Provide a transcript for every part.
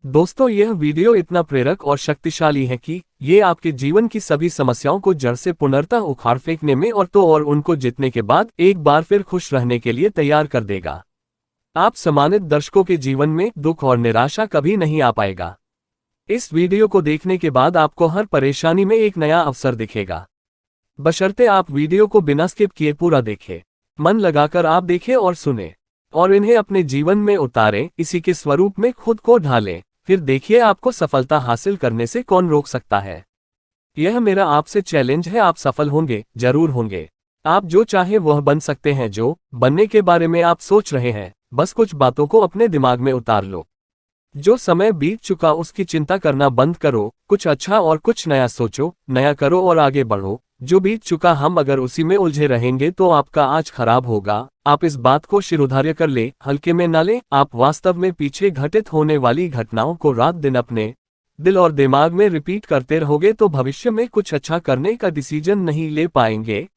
दोस्तों, यह वीडियो इतना प्रेरक और शक्तिशाली है कि ये आपके जीवन की सभी समस्याओं को जड़ से पुनर्तः उखाड़ फेंकने में और उनको जीतने के बाद एक बार फिर खुश रहने के लिए तैयार कर देगा। आप सम्मानित दर्शकों के जीवन में दुख और निराशा कभी नहीं आ पाएगा। इस वीडियो को देखने के बाद आपको हर परेशानी में एक नया अवसर दिखेगा। बशर्ते आप वीडियो को बिना स्किप किए पूरा देखें, मन लगाकर आप देखें और सुने और इन्हें अपने जीवन में उतारें, इसी के स्वरूप में खुद को ढालें। फिर देखिए आपको सफलता हासिल करने से कौन रोक सकता है। यह मेरा आपसे चैलेंज है, आप सफल होंगे, जरूर होंगे। आप जो चाहे वह बन सकते हैं। जो बनने के बारे में आप सोच रहे हैं, बस कुछ बातों को अपने दिमाग में उतार लो। जो समय बीत चुका उसकी चिंता करना बंद करो, कुछ अच्छा और कुछ नया सोचो, नया करो और आगे बढ़ो। जो बीत चुका हम अगर उसी में उलझे रहेंगे तो आपका आज खराब होगा। आप इस बात को शिरोधार्य कर ले, हल्के में न ले। आप वास्तव में पीछे घटित होने वाली घटनाओं को रात दिन अपने दिल और दिमाग में रिपीट करते रहोगे तो भविष्य में कुछ अच्छा करने का डिसीजन नहीं ले पाएंगे।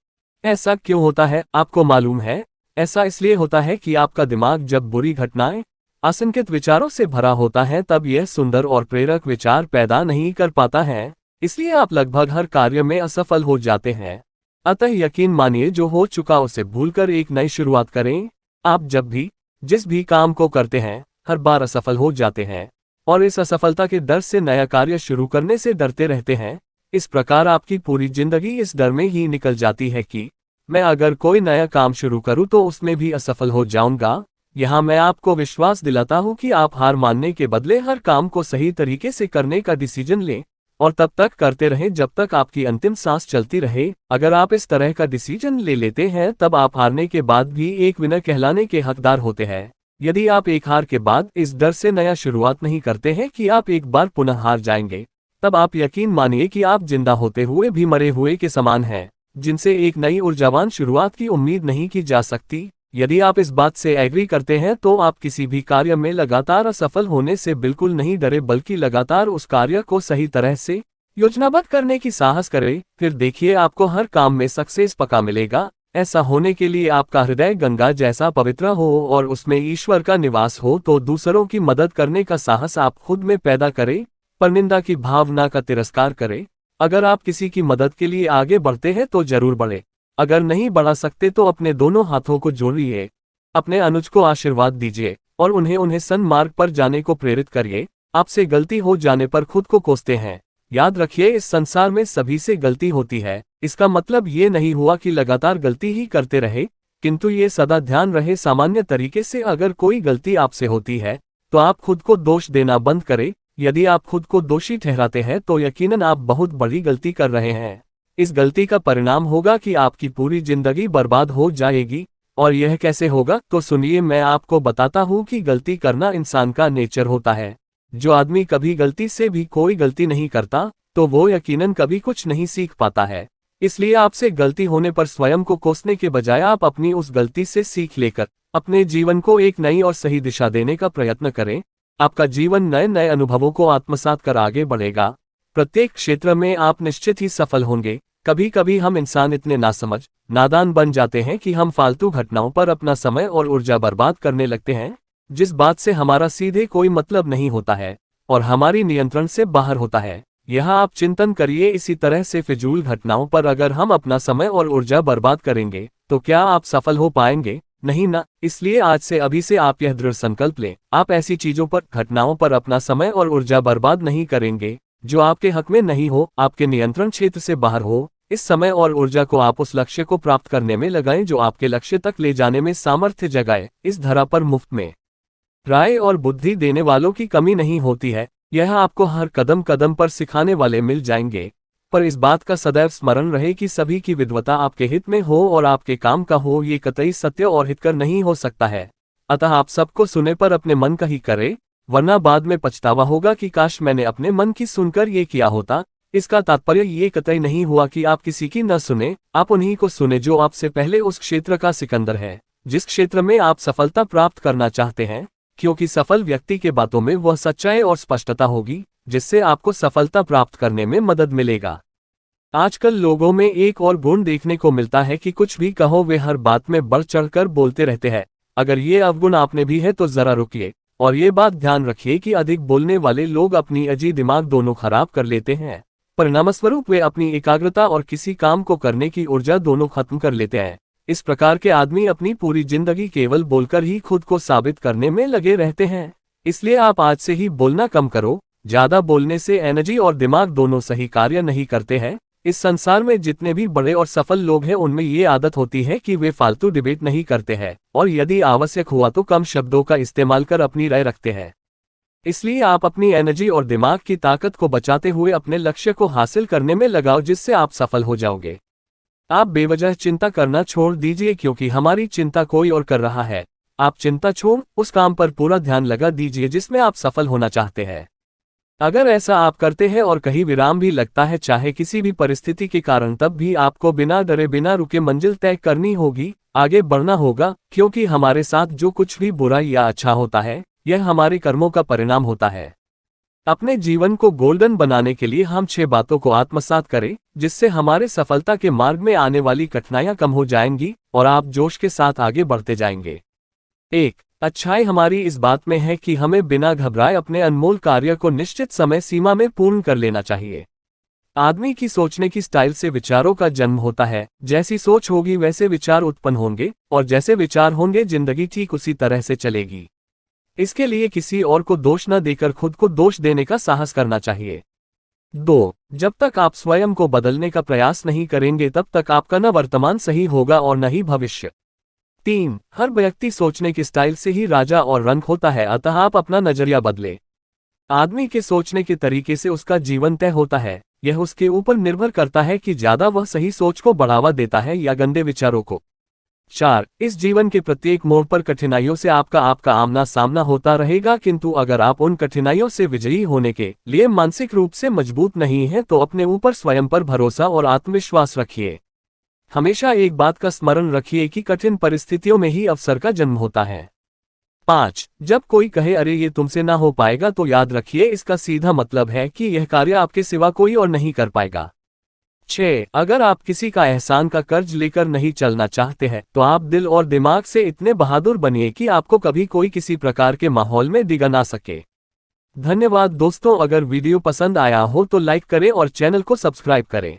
ऐसा क्यों होता है आपको मालूम है? ऐसा इसलिए होता है कि आपका दिमाग जब बुरी घटनाएं, आशंकित विचारों से भरा होता है तब यह सुंदर और प्रेरक विचार पैदा नहीं कर पाता है। इसलिए आप लगभग हर कार्य में असफल हो जाते हैं। अतः यकीन मानिए, जो हो चुका उसे भूलकर एक नई शुरुआत करें। आप जब भी जिस भी काम को करते हैं हर बार असफल हो जाते हैं और इस असफलता के डर से नया कार्य शुरू करने से डरते रहते हैं। इस प्रकार आपकी पूरी जिंदगी इस डर में ही निकल जाती है कि मैं अगर कोई नया काम शुरू करूं तो उसमें भी असफल हो जाऊंगा। यहाँ मैं आपको विश्वास दिलाता हूं कि आप हार मानने के बदले हर काम को सही तरीके से करने का डिसीजन लें और तब तक करते रहें जब तक आपकी अंतिम सांस चलती रहे। अगर आप इस तरह का डिसीजन ले लेते हैं तब आप हारने के बाद भी एक विनर कहलाने के हकदार होते हैं। यदि आप एक हार के बाद इस डर से नया शुरुआत नहीं करते हैं कि आप एक बार पुनः हार जाएंगे, तब आप यकीन मानिए कि आप जिंदा होते हुए भी मरे हुए के समान हैं, जिनसे एक नई ऊर्जावान शुरुआत की उम्मीद नहीं की जा सकती। यदि आप इस बात से एग्री करते हैं तो आप किसी भी कार्य में लगातार असफल होने से बिल्कुल नहीं डरे, बल्कि लगातार उस कार्य को सही तरह से योजनाबद्ध करने की साहस करें। फिर देखिए आपको हर काम में सक्सेस पक्का मिलेगा। ऐसा होने के लिए आपका हृदय गंगा जैसा पवित्र हो और उसमें ईश्वर का निवास हो, तो दूसरों की मदद करने का साहस आप खुद में पैदा करें, पर निंदा की भावना का तिरस्कार करें। अगर आप किसी की मदद के लिए आगे बढ़ते हैं तो जरूर बढ़े। अगर नहीं बढ़ा सकते तो अपने दोनों हाथों को जोड़िए, अपने अनुज को आशीर्वाद दीजिए और उन्हें सन्मार्ग पर जाने को प्रेरित करिए। आपसे गलती हो जाने पर खुद को कोसते हैं। याद रखिए, इस संसार में सभी से गलती होती है। इसका मतलब ये नहीं हुआ कि लगातार गलती ही करते रहे, किंतु ये सदा ध्यान रहे सामान्य तरीके से अगर कोई गलती आपसे होती है तो आप खुद को दोष देना बंद करें। यदि आप खुद को दोषी ठहराते हैं तो यकीनन आप बहुत बड़ी गलती कर रहे हैं। इस गलती का परिणाम होगा कि आपकी पूरी जिंदगी बर्बाद हो जाएगी। और यह कैसे होगा तो सुनिए, मैं आपको बताता हूँ कि गलती करना इंसान का नेचर होता है। जो आदमी कभी गलती से भी कोई गलती नहीं करता तो वो यकीनन कभी कुछ नहीं सीख पाता है। इसलिए आपसे गलती होने पर स्वयं को कोसने के बजाय आप अपनी उस गलती से सीख लेकर अपने जीवन को एक नई और सही दिशा देने का प्रयत्न करें। आपका जीवन नए नए अनुभवों को आत्मसात कर आगे बढ़ेगा। प्रत्येक क्षेत्र में आप निश्चित ही सफल होंगे। कभी कभी हम इंसान इतने नासमझ, नादान बन जाते हैं कि हम फालतू घटनाओं पर अपना समय और ऊर्जा बर्बाद करने लगते हैं, जिस बात से हमारा सीधे कोई मतलब नहीं होता है और हमारी नियंत्रण से बाहर होता है। यहाँ आप चिंतन करिए, इसी तरह से फिजूल घटनाओं पर अगर हम अपना समय और ऊर्जा बर्बाद करेंगे तो क्या आप सफल हो पाएंगे? नहीं ना। इसलिए आज से अभी से आप यह दृढ़ संकल्प लें, आप ऐसी चीजों पर, घटनाओं पर अपना समय और ऊर्जा बर्बाद नहीं करेंगे जो आपके हक में नहीं हो, आपके नियंत्रण क्षेत्र से बाहर हो। इस समय और ऊर्जा को आप उस लक्ष्य को प्राप्त करने में लगाएं जो आपके लक्ष्य तक ले जाने में सामर्थ्य जगाए। इस धरा पर मुफ्त में राय और बुद्धि देने वालों की कमी नहीं होती है। यह आपको हर कदम कदम पर सिखाने वाले मिल जाएंगे, पर इस बात का सदैव स्मरण रहे कि सभी की विद्वता आपके हित में हो और आपके काम का हो, ये कतई सत्य और हितकर नहीं हो सकता है। अतः आप सबको सुने पर अपने मन का ही करें, वरना बाद में पछतावा होगा कि काश मैंने अपने मन की सुनकर ये किया होता। इसका तात्पर्य ये कतई नहीं हुआ कि आप किसी की न सुने, आप उन्हीं को सुने जो आपसे पहले उस क्षेत्र का सिकंदर है जिस क्षेत्र में आप सफलता प्राप्त करना चाहते हैं, क्योंकि सफल व्यक्ति के बातों में वह सच्चाई और स्पष्टता होगी जिससे आपको सफलता प्राप्त करने में मदद मिलेगा। आजकल लोगों में एक और गुण देखने को मिलता है कि कुछ भी कहो वे हर बात में बढ़ चढ़कर बोलते रहते हैं। अगर ये अवगुण आपने भी है तो जरा रुकिए और ये बात ध्यान रखिए कि अधिक बोलने वाले लोग अपनी अजी दिमाग दोनों खराब कर लेते हैं। परिणामस्वरूप वे अपनी एकाग्रता और किसी काम को करने की ऊर्जा दोनों खत्म कर लेते हैं। इस प्रकार के आदमी अपनी पूरी जिंदगी केवल बोलकर ही खुद को साबित करने में लगे रहते हैं। इसलिए आप आज से ही बोलना कम करो। ज्यादा बोलने से एनर्जी और दिमाग दोनों सही कार्य नहीं करते हैं। इस संसार में जितने भी बड़े और सफल लोग हैं उनमें ये आदत होती है कि वे फालतू डिबेट नहीं करते हैं और यदि आवश्यक हुआ तो कम शब्दों का इस्तेमाल कर अपनी राय रखते हैं। इसलिए आप अपनी एनर्जी और दिमाग की ताकत को बचाते हुए अपने लक्ष्य को हासिल करने में लगाओ, जिससे आप सफल हो जाओगे। आप बेवजह चिंता करना छोड़ दीजिए, क्योंकि हमारी चिंता कोई और कर रहा है। आप चिंता छोड़ उस काम पर पूरा ध्यान लगा दीजिए जिसमें आप सफल होना चाहते हैं। अगर ऐसा आप करते हैं और कहीं विराम भी लगता है, चाहे किसी भी परिस्थिति के कारण, तब भी आपको बिना डरे बिना रुके मंजिल तय करनी होगी, आगे बढ़ना होगा, क्योंकि हमारे साथ जो कुछ भी बुरा या अच्छा होता है यह हमारे कर्मों का परिणाम होता है। अपने जीवन को गोल्डन बनाने के लिए हम 6 बातों को आत्मसात करें, जिससे हमारे सफलता के मार्ग में आने वाली कठिनाइयां कम हो जाएंगी और आप जोश के साथ आगे बढ़ते जाएंगे। 1. अच्छाई हमारी इस बात में है कि हमें बिना घबराए अपने अनमोल कार्य को निश्चित समय सीमा में पूर्ण कर लेना चाहिए। आदमी की सोचने की स्टाइल से विचारों का जन्म होता है। जैसी सोच होगी वैसे विचार उत्पन्न होंगे, और जैसे विचार होंगे जिंदगी ठीक उसी तरह से चलेगी। इसके लिए किसी और को दोष न देकर खुद को दोष देने का साहस करना चाहिए। 2. जब तक आप स्वयं को बदलने का प्रयास नहीं करेंगे तब तक आपका न वर्तमान सही होगा और न ही भविष्य। 3. हर व्यक्ति सोचने की स्टाइल से ही राजा और रंक होता है, अतः आप अपना नजरिया बदले। आदमी के सोचने के तरीके से उसका जीवन तय होता है। यह उसके ऊपर निर्भर करता है कि ज्यादा वह सही सोच को बढ़ावा देता है या गंदे विचारों को। 4. इस जीवन के प्रत्येक मोड़ पर कठिनाइयों से आपका आमना सामना होता रहेगा, किंतु अगर आप उन कठिनाइयों से विजयी होने के लिए मानसिक रूप से मजबूत नहीं हैं तो अपने ऊपर स्वयं पर भरोसा और आत्मविश्वास रखिए। हमेशा एक बात का स्मरण रखिए कि कठिन परिस्थितियों में ही अवसर का जन्म होता है। 5. जब कोई कहे अरे ये तुमसे ना हो पाएगा तो याद रखिए इसका सीधा मतलब है कि यह कार्य आपके सिवा कोई और नहीं कर पाएगा। 6. अगर आप किसी का एहसान का कर्ज लेकर नहीं चलना चाहते हैं तो आप दिल और दिमाग से इतने बहादुर बनिए कि आपको कभी कोई किसी प्रकार के माहौल में डिगा ना सके। धन्यवाद दोस्तों, अगर वीडियो पसंद आया हो तो लाइक करें और चैनल को सब्सक्राइब करें।